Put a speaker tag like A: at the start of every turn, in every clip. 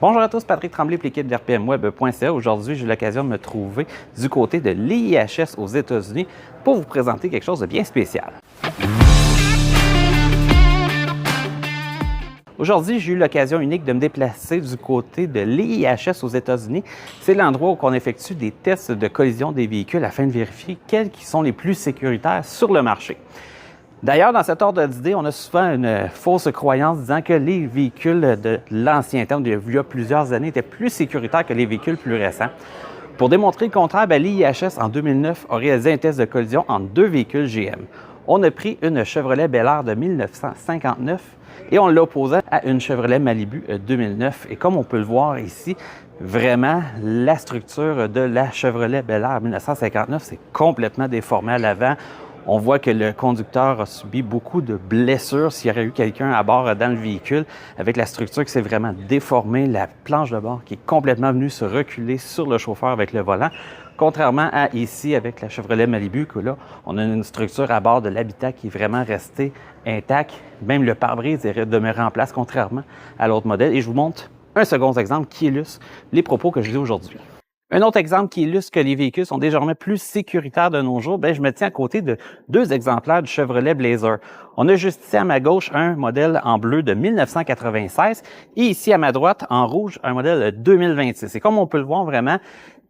A: Bonjour à tous, Patrick Tremblay pour l'équipe d'RPMweb.ca. Aujourd'hui, j'ai l'occasion de me trouver du côté de l'IIHS aux États-Unis pour vous présenter quelque chose de bien spécial. Aujourd'hui, j'ai eu l'occasion unique de me déplacer du côté de l'IIHS aux États-Unis. C'est l'endroit où on effectue des tests de collision des véhicules afin de vérifier quels qui sont les plus sécuritaires sur le marché. D'ailleurs, dans cet ordre d'idée, on a souvent une fausse croyance disant que les véhicules de l'ancien temps, d'il y a plusieurs années, étaient plus sécuritaires que les véhicules plus récents. Pour démontrer le contraire, l'IIHS, en 2009, a réalisé un test de collision entre deux véhicules GM. On a pris une Chevrolet Bel Air de 1959 et on l'a opposée à une Chevrolet Malibu 2009. Et comme on peut le voir ici, vraiment, la structure de la Chevrolet Bel Air 1959, c'est complètement déformé à l'avant. On voit que le conducteur a subi beaucoup de blessures s'il y aurait eu quelqu'un à bord dans le véhicule, avec la structure qui s'est vraiment déformée, la planche de bord qui est complètement venue se reculer sur le chauffeur avec le volant. Contrairement à ici, avec la Chevrolet Malibu, que là, on a une structure à bord de l'habitat qui est vraiment restée intacte. Même le pare-brise est demeuré en place, contrairement à l'autre modèle. Et je vous montre un second exemple qui illustre les propos que je dis aujourd'hui. Un autre exemple qui illustre que les véhicules sont désormais plus sécuritaires de nos jours, je me tiens à côté de deux exemplaires du Chevrolet Blazer. On a juste ici à ma gauche un modèle en bleu de 1996 et ici à ma droite en rouge un modèle de 2026. Et comme on peut le voir vraiment,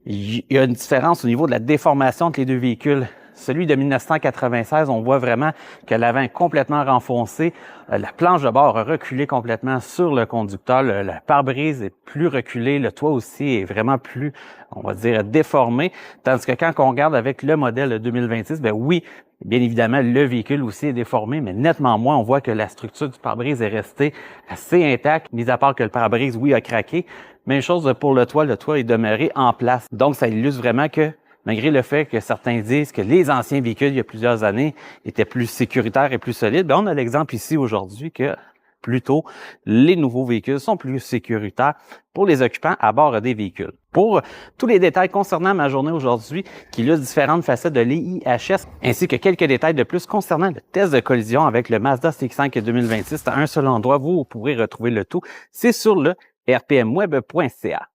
A: il y a une différence au niveau de la déformation entre les deux véhicules. Celui de 1996, on voit vraiment que l'avant est complètement renfoncé. La planche de bord a reculé complètement sur le conducteur. Le pare-brise est plus reculé. Le toit aussi est vraiment plus, on va dire, déformé. Tandis que quand on regarde avec le modèle 2026, oui, bien évidemment, le véhicule aussi est déformé, mais nettement moins. On voit que la structure du pare-brise est restée assez intacte, mis à part que le pare-brise, oui, a craqué. Même chose pour le toit est demeuré en place. Donc, ça illustre vraiment que malgré le fait que certains disent que les anciens véhicules, il y a plusieurs années, étaient plus sécuritaires et plus solides, on a l'exemple ici aujourd'hui que plutôt les nouveaux véhicules sont plus sécuritaires pour les occupants à bord des véhicules. Pour tous les détails concernant ma journée aujourd'hui, qui illustre différentes facettes de l'IIHS, ainsi que quelques détails de plus concernant le test de collision avec le Mazda CX-5 2026, à un seul endroit, vous pourrez retrouver le tout. C'est sur le rpmweb.ca.